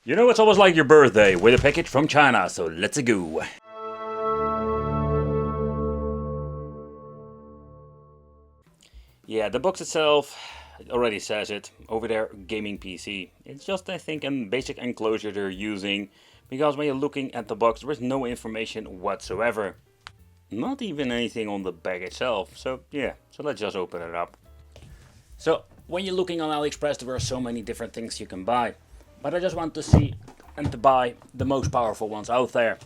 You know, it's almost like your birthday with a package from China, so let's go. Yeah, the box itself already says it. Over there, gaming PC. It's just, I think, a basic enclosure they're using, because when you're looking at the box, there is no information whatsoever. Not even anything on the back itself. So yeah, so let's just open it up. So when you're looking on AliExpress, there are so many different things you can buy. But I just want to see and to buy the most powerful ones out there.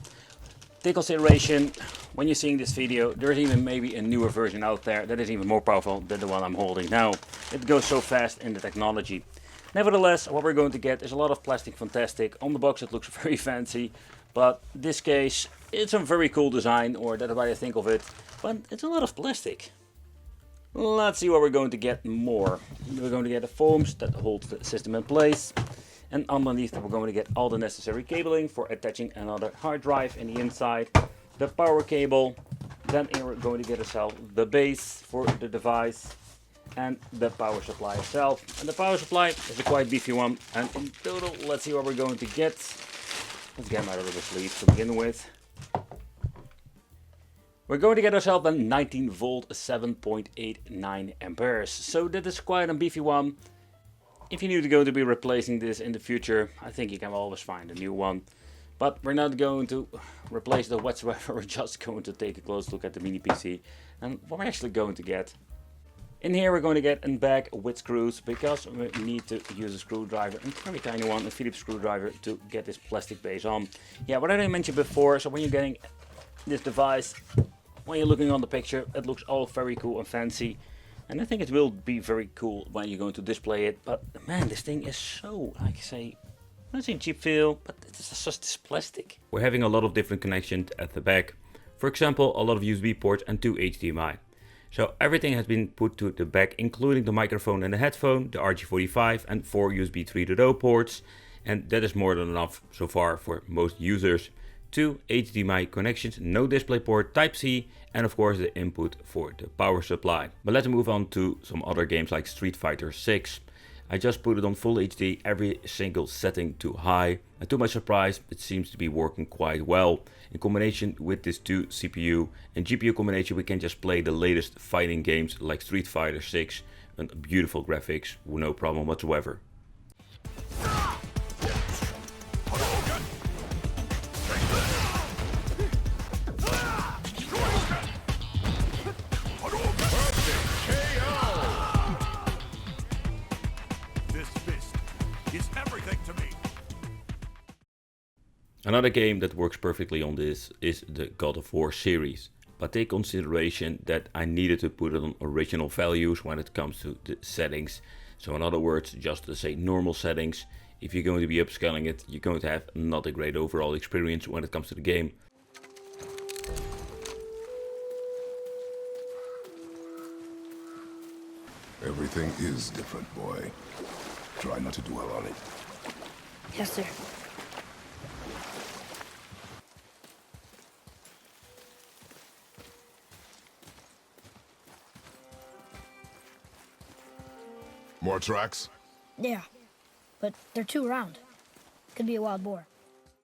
Take consideration, when you're seeing this video, there's even maybe a newer version out there that is even more powerful than the one I'm holding now. It goes so fast in the technology. Nevertheless, what we're going to get is a lot of plastic fantastic. On the box it looks very fancy, but this case, it's a very cool design, or that's what I think of it, but it's a lot of plastic. Let's see what we're going to get more. We're going to get the foams that holds the system in place. And underneath we're going to get all the necessary cabling for attaching another hard drive in the inside. The power cable. Then we're going to get ourselves the base for the device. And the power supply itself. And the power supply is a quite beefy one. And in total, let's see what we're going to get. Let's get them out of the sleeve to begin with. We're going to get ourselves a 19 volt 7.89 amperes. So that is quite a beefy one. If you need to be replacing this in the future, I think you can always find a new one. But we're not going to replace it whatsoever, we're just going to take a close look at the mini PC and what we're actually going to get. In here we're going to get a bag with screws, because we need to use a screwdriver, a very tiny one, a Phillips screwdriver, to get this plastic base on. Yeah, what I didn't mention before, so when you're getting this device, when you're looking on the picture, it looks all very cool and fancy. And I think it will be very cool when you're going to display it. But man, this thing is so, like I say, not saying cheap feel, but it's just this plastic. We're having a lot of different connections at the back. For example, a lot of USB ports and 2 HDMI. So everything has been put to the back, including the microphone and the headphone, the RJ45 and 4 USB 3.0 ports. And that is more than enough so far for most users. 2 HDMI connections, no DisplayPort, Type-C, and of course the input for the power supply. But let's move on to some other games like Street Fighter 6. I just put it on full HD, every single setting to high, and to my surprise it seems to be working quite well. In combination with this 2 CPU and GPU combination, we can just play the latest fighting games like Street Fighter 6 and beautiful graphics, no problem whatsoever. Another game that works perfectly on this is the God of War series, but take consideration that I needed to put it on original values when it comes to the settings. So in other words, just to say normal settings. If you're going to be upscaling it, you're going to have not a great overall experience when it comes to the game. Everything is different, boy. Try not to dwell on it. Yes, sir. More tracks? Yeah, but they're too round. Could be a wild boar.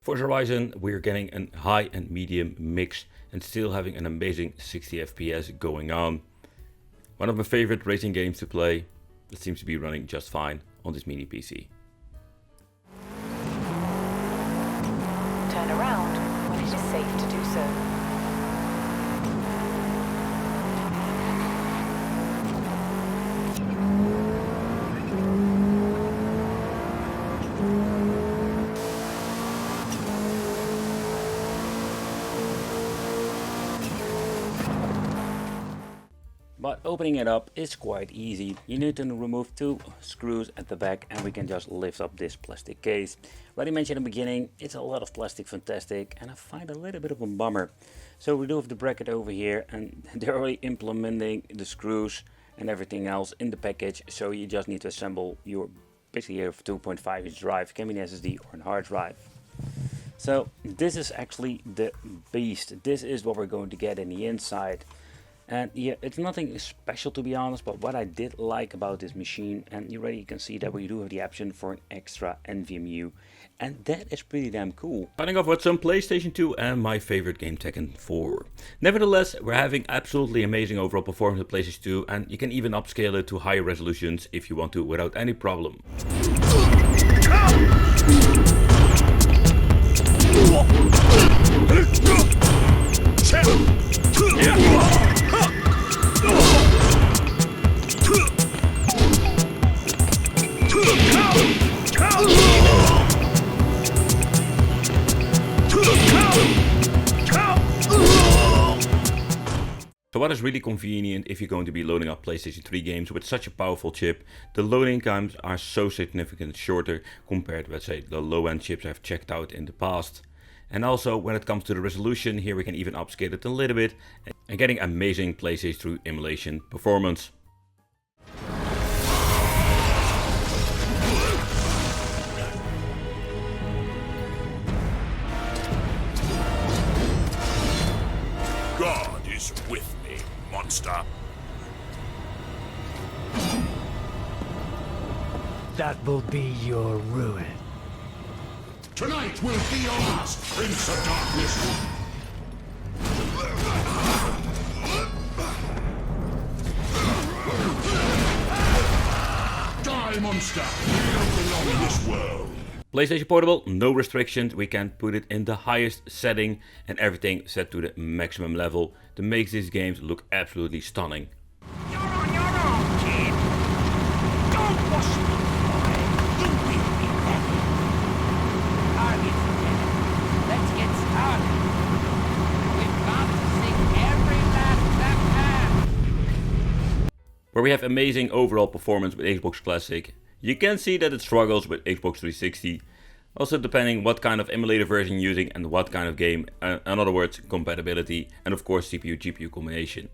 For Horizon, we're getting a high and medium mix and still having an amazing 60 FPS going on. One of my favorite racing games to play that seems to be running just fine on this mini PC. Turn around when it is safe to do so. But opening it up is quite easy. You need to remove 2 screws at the back and we can just lift up this plastic case. Like I mentioned in the beginning, it's a lot of plastic fantastic and I find a little bit of a bummer. So we do have the bracket over here and they're already implementing the screws and everything else in the package. So you just need to assemble your basically a 2.5 inch drive, can be an SSD or a hard drive. So this is actually the beast. This is what we're going to get in the inside. And yeah, it's nothing special to be honest, but what I did like about this machine, and you can see that we do have the option for an extra NVMe, and that is pretty damn cool. Starting off with some PlayStation 2 and my favorite game, Tekken 4. Nevertheless, we're having absolutely amazing overall performance with PlayStation 2, and you can even upscale it to higher resolutions if you want to without any problem. So what is really convenient if you're going to be loading up PlayStation 3 games with such a powerful chip, the loading times are so significantly shorter compared to, let's say, the low-end chips I've checked out in the past. And also when it comes to the resolution, here we can even upscale it a little bit and getting amazing PlayStation 3 emulation performance. God is with me, monster. That will be your ruin. Tonight will be your last, Prince of Darkness. Die, monster. You don't belong in this world. PlayStation Portable, no restrictions, we can put it in the highest setting and everything set to the maximum level to make these games look absolutely stunning. You're on your own, kid. Don't push me, boy. You will be ready. Target set. Let's get started. We've got to sing every last left hand. Where we have amazing overall performance with Xbox Classic, you can see that it struggles with Xbox 360, also depending what kind of emulator version you're using and what kind of game, in other words compatibility, and of course CPU GPU combination.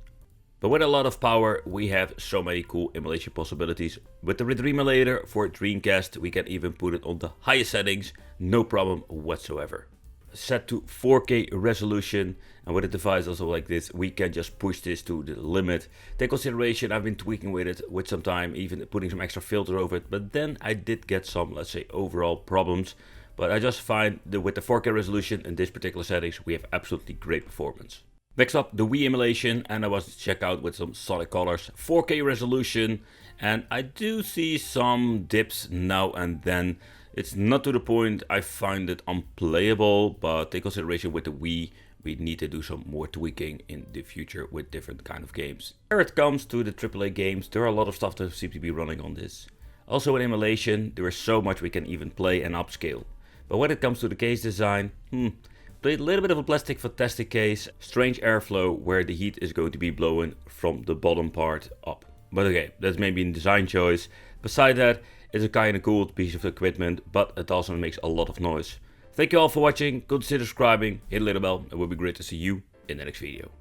But with a lot of power we have so many cool emulation possibilities. With the Emulator for Dreamcast we can even put it on the highest settings, no problem whatsoever. Set to 4K resolution, and with a device also like this we can just push this to the limit. Take consideration, I've been tweaking with it with some time, even putting some extra filter over it, but then I did get some, let's say, overall problems. But I just find that with the 4K resolution in this particular settings we have absolutely great performance. Next up, the Wii emulation, and I was check out with some solid colors, 4K resolution, and I do see some dips now and then. It's not to the point I find it unplayable, but take consideration with the Wii, we need to do some more tweaking in the future with different kind of games. Where it comes to the AAA games, there are a lot of stuff that seems to be running on this. Also with emulation, there is so much we can even play and upscale. But when it comes to the case design, played a little bit of a plastic fantastic case, strange airflow where the heat is going to be blowing from the bottom part up. But okay, that's maybe a design choice. Beside that, it's a kind of cool piece of equipment, but it also makes a lot of noise. Thank you all for watching, consider subscribing, hit the little bell, it would be great to see you in the next video.